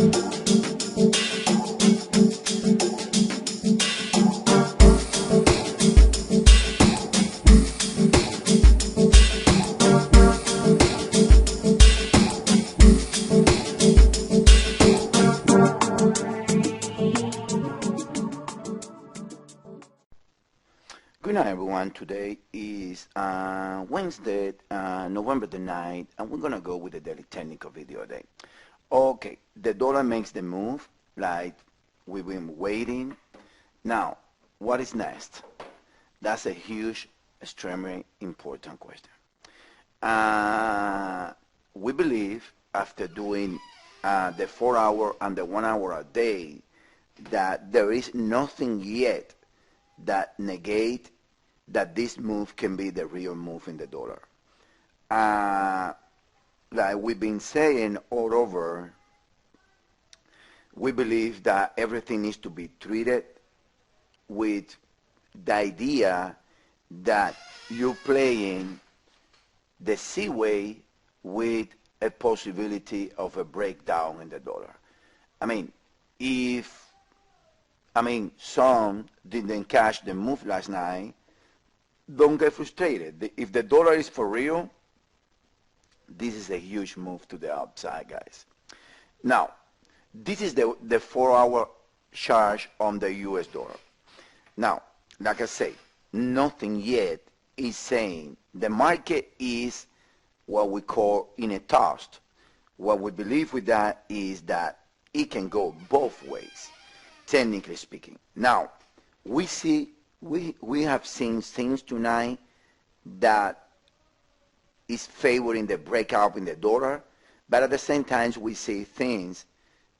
Good night, everyone. Today is Wednesday, November the 9th, and we're going to go with the daily technical video day. Okay, the dollar makes the move like we've been waiting. Now, what is next? That's a huge, extremely important question. We believe after doing the 4 hour and the 1 hour a day that there is nothing yet that negate that this move can be the real move in the dollar. Like we've been saying all over, we believe that everything needs to be treated with the idea that you're playing the seaway with a possibility of a breakdown in the dollar. Some didn't catch the move last night. Don't get frustrated. If the dollar is for real, this is a huge move to the upside, guys. Now, this is the 4 hour charge on the US dollar. Now, like I say, nothing yet is saying the market is what we call in a toss. What we believe with that is that it can go both ways, technically speaking. Now, we have seen things tonight that is favoring the breakout in the dollar, but at the same time we see things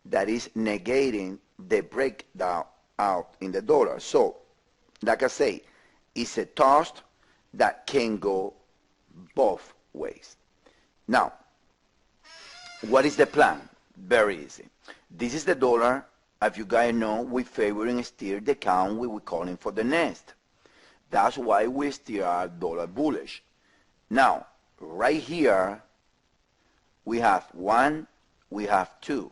that is negating the breakdown out in the dollar. So, like I say, it's a toss that can go both ways. Now, what is the plan? Very easy. This is the dollar. As you guys know, we favoring steer the count we were calling for the nest. That's why we steer our dollar bullish. Now, right here, we have 1, we have 2.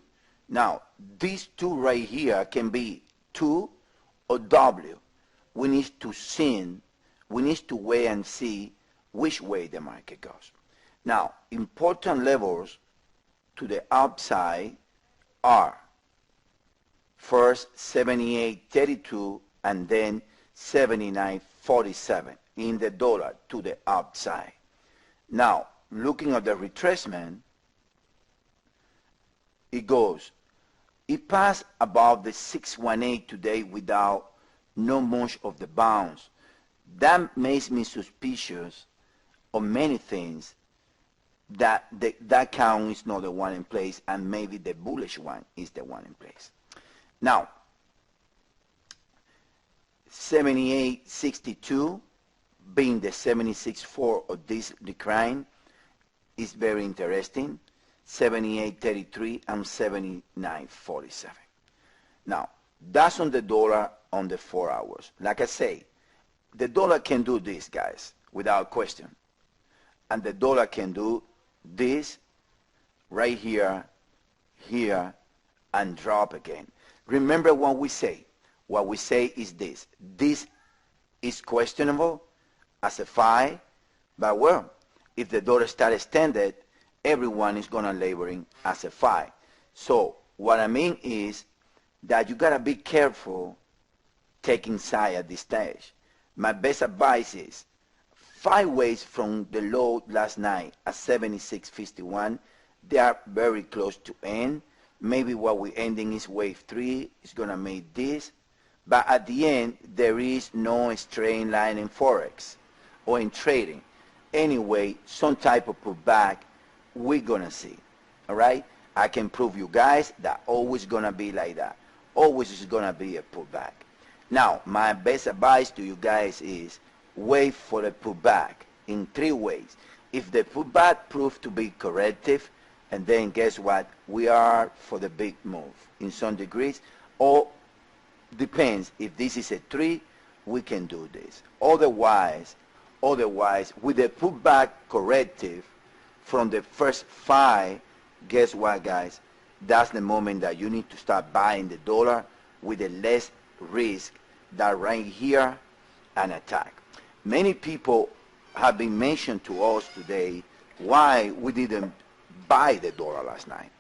Now, these 2 right here can be 2 or W. We need to wait and see which way the market goes. Now, important levels to the upside are first 78.32 and then 79.47 in the dollar to the upside. Now, looking at the retracement, it passed above the 618 today without no much of the bounce. That makes me suspicious of many things, that that count is not the one in place, and maybe the bullish one is the one in place. Now, 78.62 being the 76.4 of this decline is very interesting. 78.33 and 79.47. Now, that's on the dollar on the 4 hours. Like I say, the dollar can do this, guys, without question. And the dollar can do this right here, here, and drop again. Remember what we say. What we say is this. This is questionable as a 5, but well, if the dollar starts extended, everyone is going to laboring as a 5. So what I mean is that you got to be careful taking side at this stage. My best advice is 5 ways from the low last night at 76.51. They are very close to end. Maybe what we're ending is wave 3 is going to make this. But at the end, there is no straight line in Forex or in trading. Anyway, some type of pullback we're going to see. All right? I can prove you guys that always going to be like that. Always is going to be a pullback. Now, my best advice to you guys is wait for the pullback in 3 ways. If the pullback proves to be corrective, and then guess what? We are for the big move in some degrees, or depends, if this is a 3, we can do this. Otherwise, with the pullback corrective from the first 5, guess what, guys? that's the moment that you need to start buying the dollar with the less risk that right here an attack. Many people have been mentioned to us today why we didn't buy the dollar last night.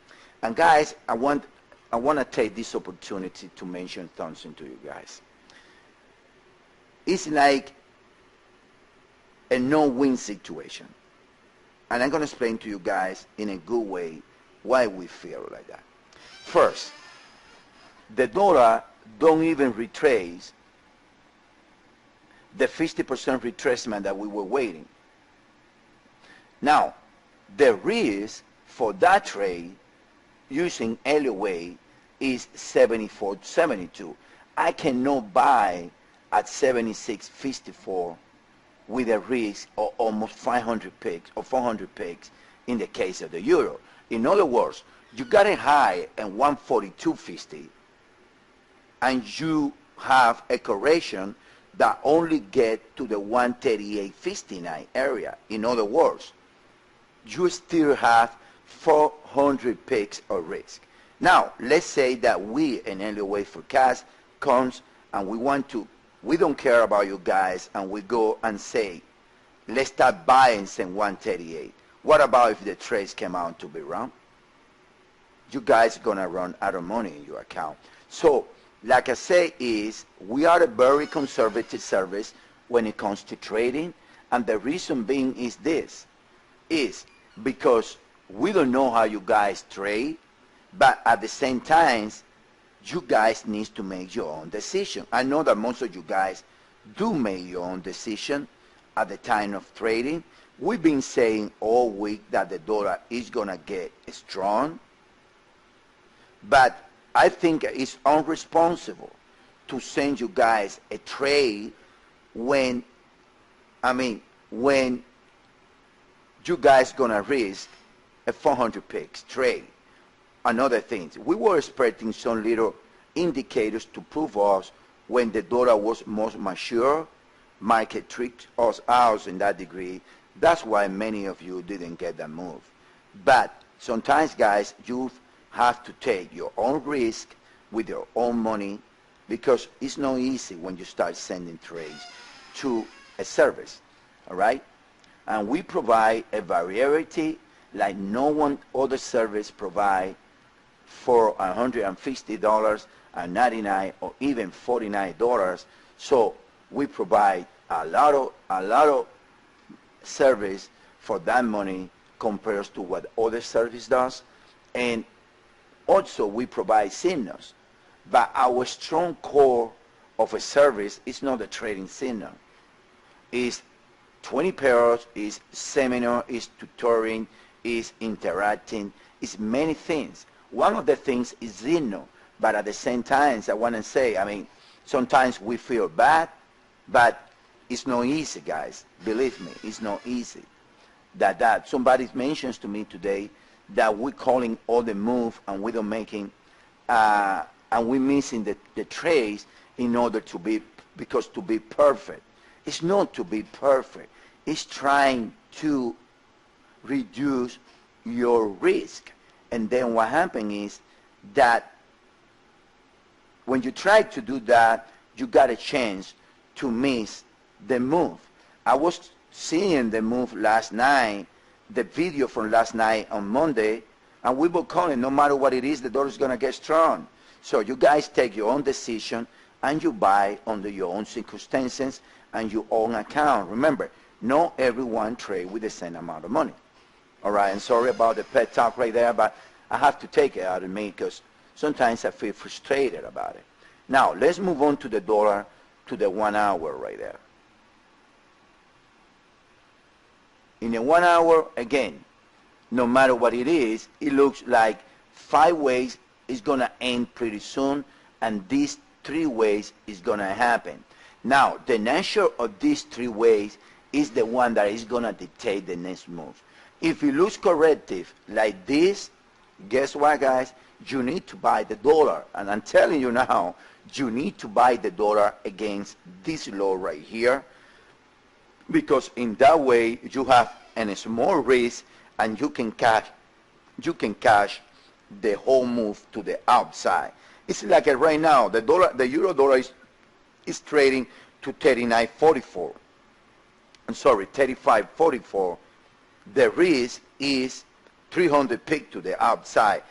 And guys, I want to take this opportunity to mention something to you guys. It's like a no-win situation. And I'm going to explain to you guys in a good way why we feel like that. First, the dollar don't even retrace the 50% retracement that we were waiting. Now, the risk for that trade using Elliott Wave is 74.72. I cannot buy at 76.54 with a risk of almost 500 pips or 400 pips in the case of the euro. In other words, you got a high at 142.50 and you have a correction that only get to the 138.59 area. In other words, you still have 400 pips of risk. Now, let's say that we in Elliott Wave forecast comes and we don't care about you guys, and we go and say, let's start buying some 138. What about if the trades came out to be wrong? You guys are gonna run out of money in your account. So, like I say, we are a very conservative service when it comes to trading, and the reason being is this, is because we don't know how you guys trade, but at the same time, you guys need to make your own decision. I know that most of you guys do make your own decision at the time of trading. We've been saying all week that the dollar is gonna get strong, but I think it's unresponsible to send you guys a trade when you guys gonna risk a 400 pips trade. Another thing, we were expecting some little indicators to prove us when the dollar was most mature. Market tricked us out in that degree. That's why many of you didn't get that move. But sometimes, guys, you have to take your own risk with your own money, because it's not easy when you start sending trades to a service, all right? And we provide a variety like no one other service provide for $150 and $99 or even $49. So we provide a lot of service for that money compared to what other service does. And also we provide signals, but our strong core of a service is not a trading signal. It's 20 pairs, is seminar, is tutoring, is interacting, is many things. One of the things is signal, but at the same time, I want to say, sometimes we feel bad, but it's not easy, guys. Believe me, it's not easy. That somebody mentions to me today that we're calling all the move and we don't making, and we're missing the trades in order to be perfect. It's not to be perfect. It's trying to reduce your risk. And then what happens is that when you try to do that, you got a chance to miss the move. I was seeing the move last night, the video from last night on Monday, and we were calling, no matter what it is, the dollar is going to get strong. So you guys take your own decision and you buy under your own circumstances and your own account. Remember, not everyone trade with the same amount of money. All right, and sorry about the pet talk right there, but I have to take it out of me because sometimes I feel frustrated about it. Now, let's move on to the dollar, to the 1 hour right there. In the 1 hour, again, no matter what it is, it looks like 5 ways is going to end pretty soon, and these 3 ways is going to happen. Now, the nature of these 3 ways is the one that is going to dictate the next move. If it looks corrective like this, guess what, guys? You need to buy the dollar. And I'm telling you now, you need to buy the dollar against this low right here, because in that way you have a small risk and you can cash the whole move to the outside. It's like right now, the euro dollar is trading to 39.44. I'm sorry, 35.44. The risk is 300 pick to the outside.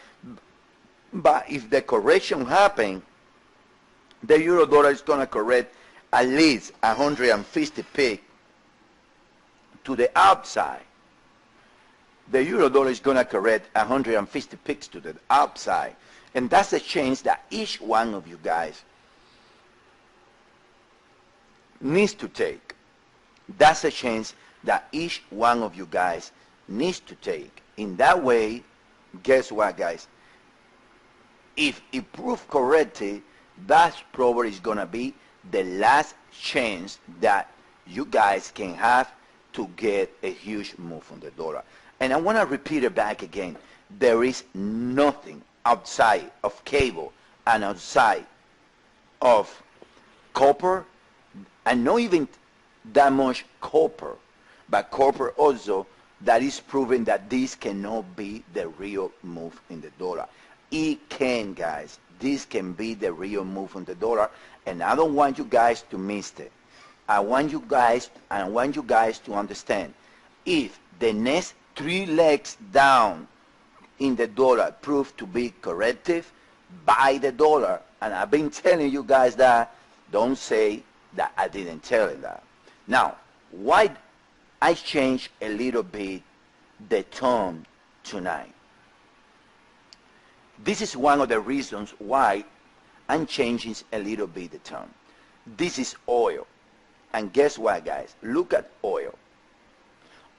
But if the correction happens, the euro dollar is going to correct at least 150 pick to the outside. The euro dollar is going to correct 150 picks to the outside. And that's a chance that each one of you guys needs to take. That's a chance that each one of you guys needs to take. In that way, guess what, guys? If it proves correctly, that's probably is going to be the last chance that you guys can have to get a huge move on the dollar. And I want to repeat it back again. There is nothing outside of cable and outside of copper, and not even that much copper, but copper also, that is proven that this cannot be the real move in the dollar. It can, guys. This can be the real move on the dollar, and I don't want you guys to miss it. I want you guys to understand, if the next 3 legs down in the dollar prove to be corrective, buy the dollar. And I've been telling you guys that. Don't say that I didn't tell you that. Now, why I changed a little bit the tone tonight? This is one of the reasons why I'm changing a little bit the tone. This is oil. And guess what, guys? Look at oil.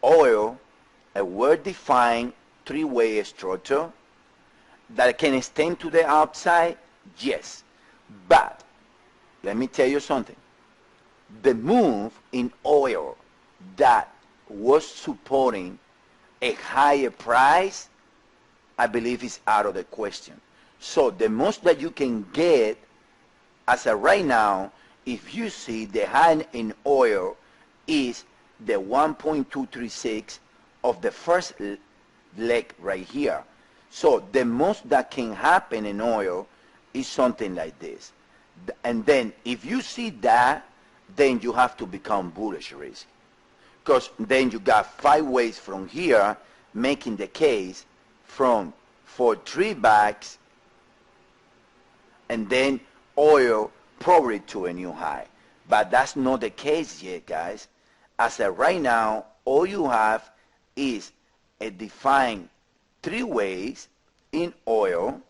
Oil, a well-defined 3-way structure that can extend to the outside, yes. But let me tell you something. The move in oil that was supporting a higher price, I believe, is out of the question. So the most that you can get as of right now, if you see the high in oil is the 1.236 of the first leg right here. So the most that can happen in oil is something like this. And then if you see that, then you have to become bullish risk. Because then you got 5 ways from here making the case for 3 backs, and then oil probably to a new high. But that's not the case yet, guys. As of right now, all you have is a defined 3 ways in oil,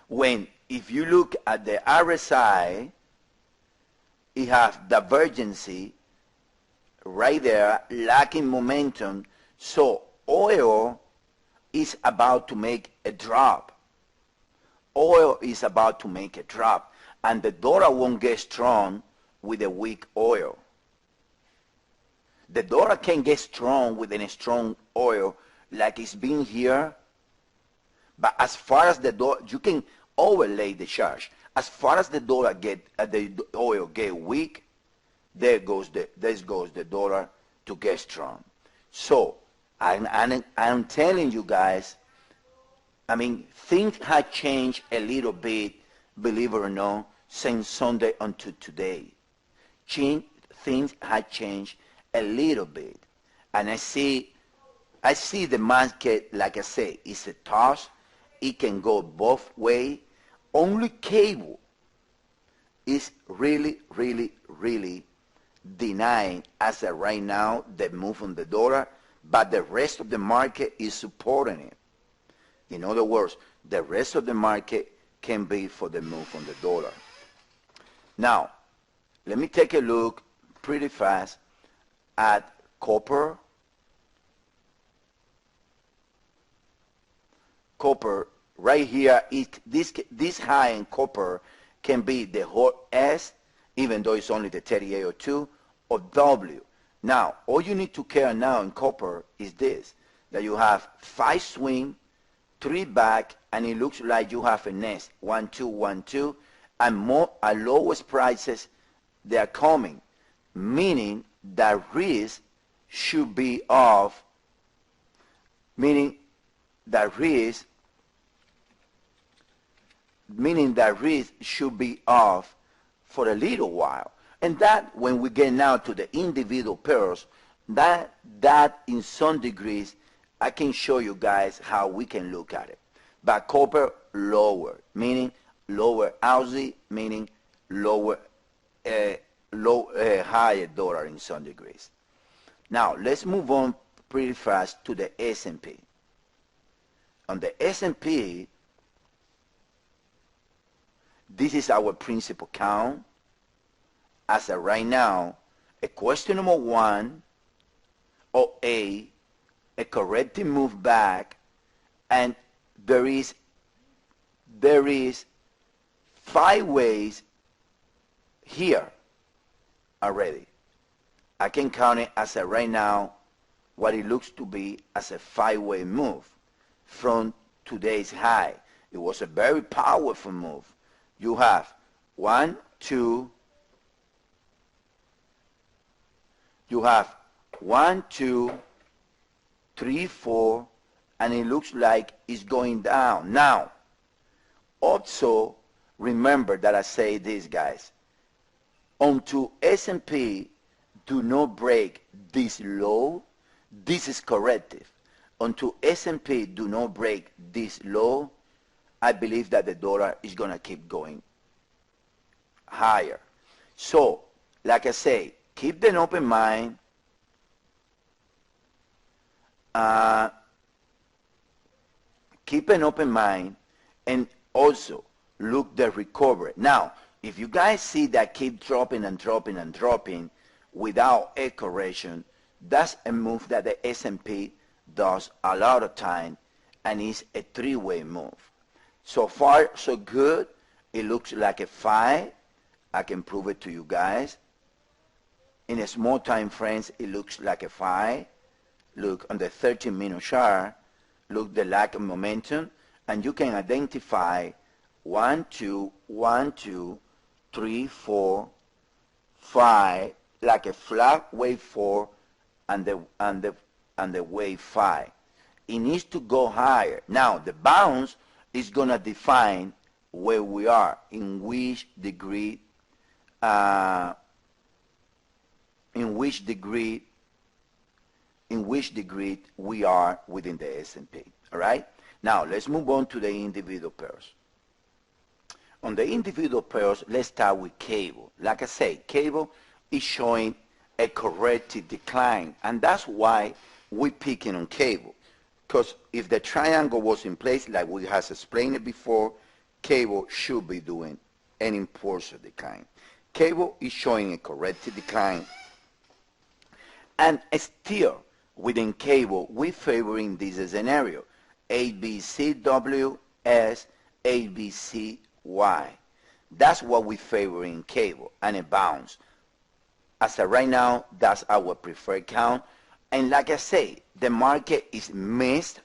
when if you look at the RSI, it has divergency right there, lacking momentum. So oil is about to make a drop. Oil is about to make a drop, and the dollar won't get strong with a weak oil. The dollar can get strong with a strong oil like it's been here, but as far as the dollar, you can overlay the charge. As far as the dollar the oil get weak, there goes the dollar to get strong. So I'm telling you guys, I mean, things have changed a little bit, believe it or not, since Sunday until today. Things have changed a little bit, and I see the market, like I say, it's a toss. It can go both ways. Only cable is really denying as of right now the move on the dollar, but the rest of the market is supporting it. In other words, the rest of the market can be for the move on the dollar. Now, let me take a look pretty fast at copper. Copper right here, this high in copper can be the whole S, even though it's only the 3802, or W. Now, all you need to care now in copper is this, that you have 5 swing, 3 back, and it looks like you have a nest, 1, 2, 1, 2, and more at lowest prices they are coming, meaning that risk should be off, meaning that risk meaning that risk should be off for a little while. And that, when we get now to the individual pairs, that in some degrees, I can show you guys how we can look at it. But copper lower, meaning lower Aussie, meaning lower, higher dollar in some degrees. Now let's move on pretty fast to the S&P. On the S&P, this is our principal count. As of right now, a question number 1 or a corrective move back, and there is 5 ways here already. I can count it as a right now what it looks to be as a 5-way move from today's high. It was a very powerful move. You have 1, 2, you have 1, 2, 3, 4, and it looks like it's going down. Now, also remember that I say this, guys. Until S&P do not break this low, this is corrective. Until S&P do not break this low, I believe that the dollar is going to keep going higher. So, like I say, keep an open mind. Keep an open mind, and also look the recovery. Now, if you guys see that keep dropping and dropping and dropping without a correction, that's a move that the S&P does a lot of time, and it's a 3-way move. So far, so good. It looks like a 5. I can prove it to you guys. In a small time frames, it looks like a 5. Look on the 13-minute chart. Look the lack of momentum, and you can identify 1, 2, 1, 2, 3, 4, 5, like a flat wave 4 and the wave 5. It needs to go higher. Now the bounce is gonna define where we are, in which degree we are within the S&P. All right? Now let's move on to the individual pairs. On the individual pairs, let's start with cable. Like I say, cable is showing a corrected decline, and that's why we're picking on cable. Because if the triangle was in place, like we have explained it before, cable should be doing an impulsive decline. Cable is showing a corrected decline, and still within cable, we're favoring this scenario: ABCWS, ABCY. That's what we favor in cable, and a bounce. As of right now, that's our preferred count. And like I say, the market is mixed.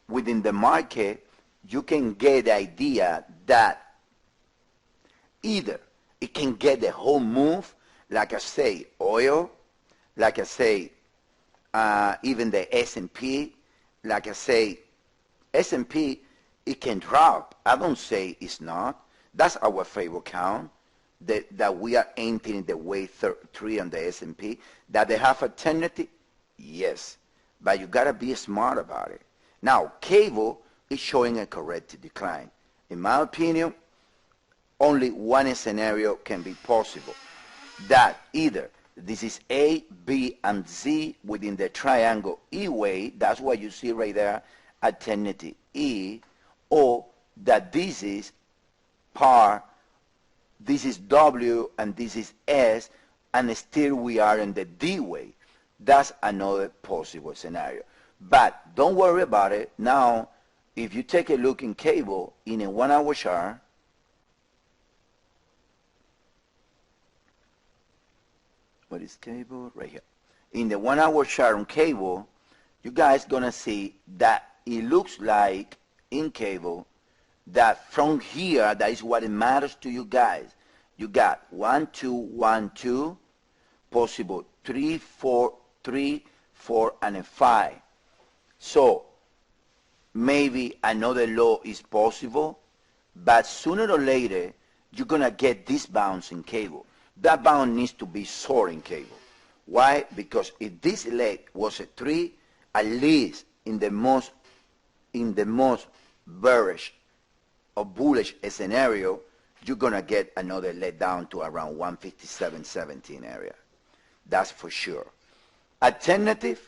Within the market, you can get the idea that either it can get the whole move, like I say, oil, like I say, even the S&P, like I say, S&P, it can drop. I don't say it's not. That's our favorite count, that we are entering the wave 3 on the S&P. That they have alternative, yes, but you gotta be smart about it. Now, cable is showing a corrected decline. In my opinion, only one scenario can be possible. That either this is A, B, and Z within the triangle E way, that's what you see right there, alternative E, or that this is par, this is W, and this is S, and still we are in the D way. That's another possible scenario. But don't worry about it. Now, if you take a look in cable in a 1-hour chart, what is cable? Right here. In the 1-hour chart on cable, you guys gonna see that it looks like in cable that from here, that is what it matters to you guys. You got 1, 2, 1, 2, possible 3, 4, 3, 4, and a 5. So maybe another low is possible, but sooner or later, you're going to get this bounce in cable. That bounce needs to be soaring cable. Why? Because if this leg was a 3, at least in the most bearish or bullish scenario, you're going to get another leg down to around 157.17 area. That's for sure. Alternative,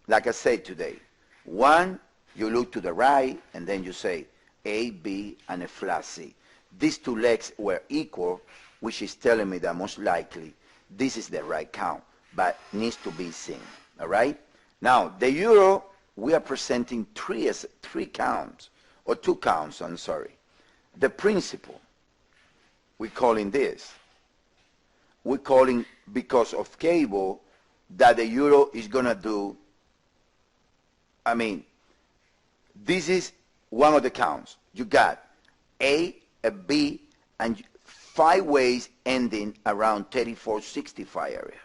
like I said today, one, you look to the right, and then you say A, B, and a flat C. These two legs were equal, which is telling me that most likely this is the right count, but needs to be seen. All right? Now, the euro, we are presenting three counts, or 2 counts, I'm sorry. The principle, we're calling this. We're calling, because of cable, that the euro is going to do, this is one of the counts. You got A, a B, and 5 ways ending around 34.65 area,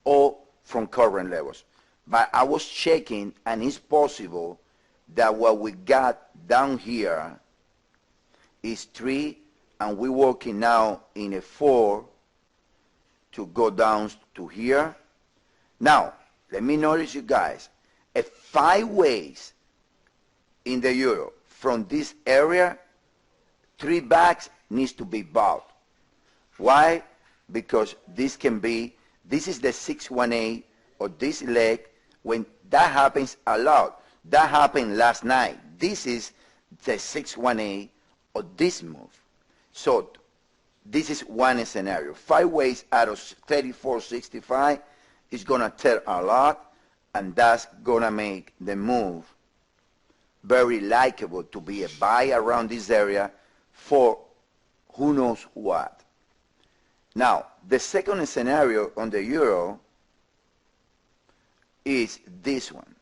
all from current levels. But I was checking, and it's possible that what we got down here is 3, and we're working now in a 4 to go down to here. Now, let me notice you guys, a 5 ways in the euro from this area, 3 backs needs to be bought. Why? Because this is the 618 or this leg. When that happens a lot, that happened last night. This is the 618 or this move. So this is one scenario. 5 ways out of 34.65 is going to tell a lot, and that's going to make the move very likable to be a buy around this area for who knows what. Now, the second scenario on the euro is this one,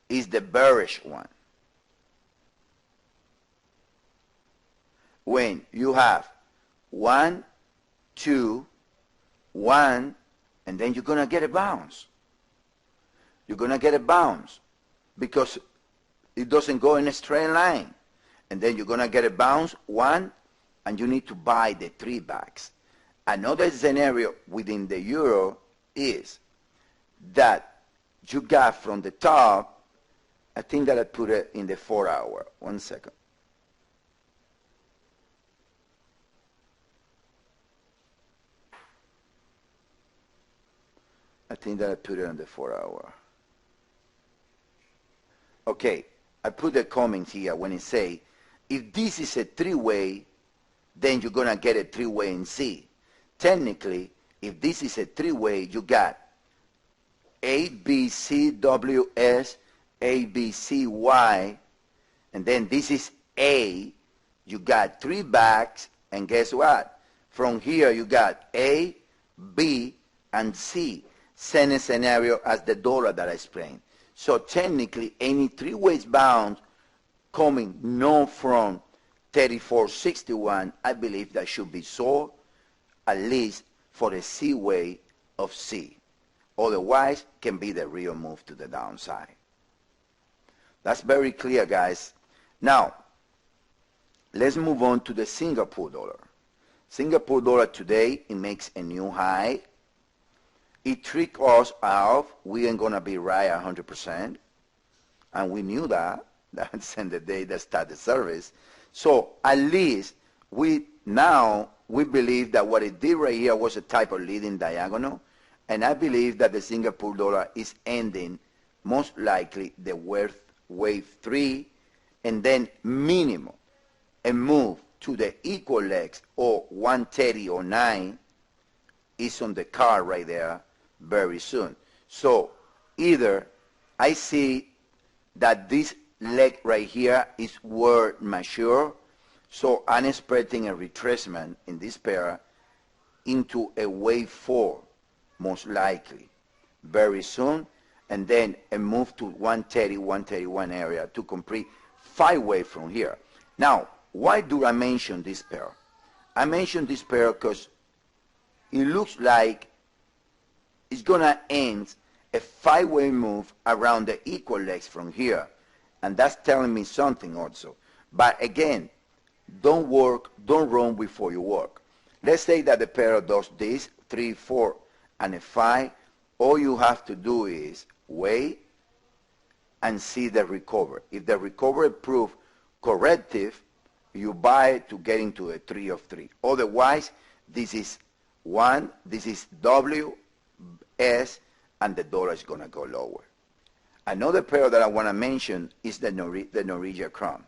is the bearish one. When you have 1, 2, 1, and then you're going to get a bounce. You're going to get a bounce because it doesn't go in a straight line. And then you're going to get a bounce, 1, and you need to buy the 3 backs. Another scenario within the euro is that you got from the top, I think that I put it in the 4 hour. 1 second. I think that I put it on the 4 hour. Okay, I put the comment here when it say, if this is a 3-way, then you're going to get a 3-way in C. Technically, if this is a 3-way, you got A, B, C, W, S, A, B, C, Y, and then this is A. You got 3 backs, and guess what? From here, you got A, B, and C. Same scenario as the dollar that I explained. So technically, any 3 ways bound coming not from 34.61, I believe that should be sold, at least for the C way of C. Otherwise, can be the real move to the downside. That's very clear, guys. Now, let's move on to the Singapore dollar. Singapore dollar today, it makes a new high. It tricked us out. We ain't going to be right 100%. And we knew that. That's in the day that started the service. So at least we believe that what it did right here was a type of leading diagonal. And I believe that the Singapore dollar is ending most likely the wave 3, and then minimum a move to the equal legs or 130 or 9 is on the card right there very soon. So either I see that this leg right here is word mature, so I'm expecting a retracement in this pair into a wave 4 most likely very soon, and then a move to 130, 131 area to complete 5-way from here. Now, why do I mention this pair? I mention this pair because it looks like it's going to end a 5-way move around the equal legs from here. And that's telling me something also. But again, don't run before you work. Let's say that the pair does this, 3, 4, and a 5. All you have to do is wait and see the recovery. If the recovery proves corrective, you buy it to get into a 3 of 3. Otherwise, this is 1, this is W, S, and the dollar is going to go lower. Another pair that I want to mention is the Norwegian krone.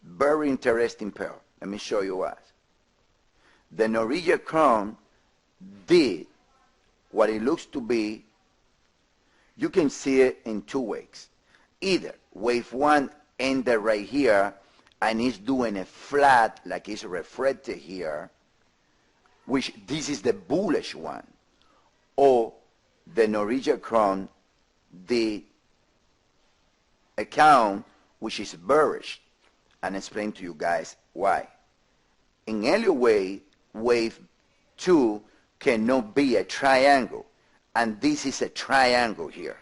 Very interesting pair. Let me show you what. The Norwegian krone did what it looks to be. You can see it in two ways. Either wave 1 ended right here and it's doing a flat like it's reflected here, which this is the bullish one, or the Norwegian krone did account which is bearish, and explain to you guys why. In Elliott Wave, wave 2 cannot be a triangle, and this is a triangle here,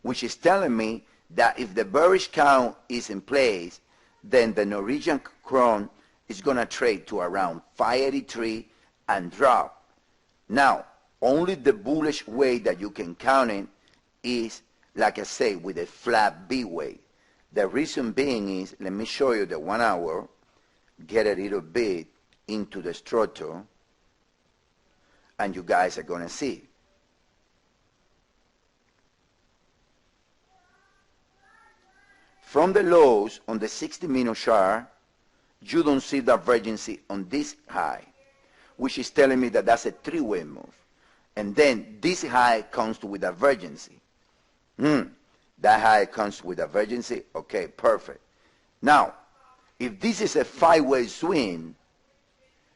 which is telling me that if the bearish count is in place, then the Norwegian krone is going to trade to around 583 and drop. Now, only the bullish way that you can count it is, like I say, with a flat B wave. The reason being is, let me show you the 1 hour, get a little bit into the structure, and you guys are going to see. From the lows on the 60-minute chart, you don't see divergence on this high, which is telling me that that's a three-way move. And then this high comes with divergence. That high comes with divergence. Okay, perfect. Now, if this is a five-way swing,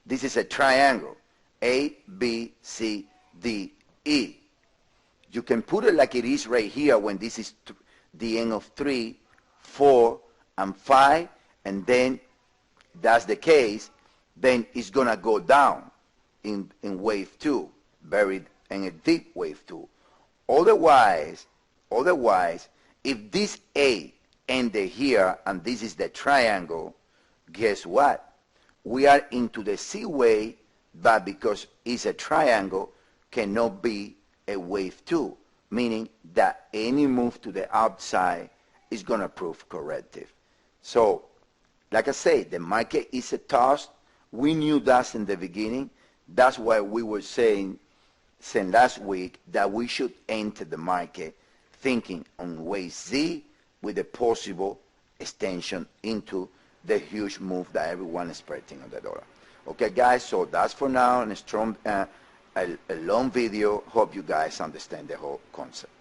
this is a triangle. A, B, C, D, E. You can put it like it is right here when this is the end of 3, 4, and 5, and then that's the case, then it's going to go down in wave 2, buried in a deep wave 2. Otherwise, if this A ended here and this is the triangle, guess what? We are into the C wave, but because it's a triangle, cannot be a wave 2, meaning that any move to the outside is going to prove corrective. So, like I say, the market is a toss. We knew that in the beginning. That's why we were saying last week that we should enter the market thinking on wave Z with a possible extension into the huge move that everyone is expecting on the dollar. Okay, guys, so that's for now, and a long video. Hope you guys understand the whole concept.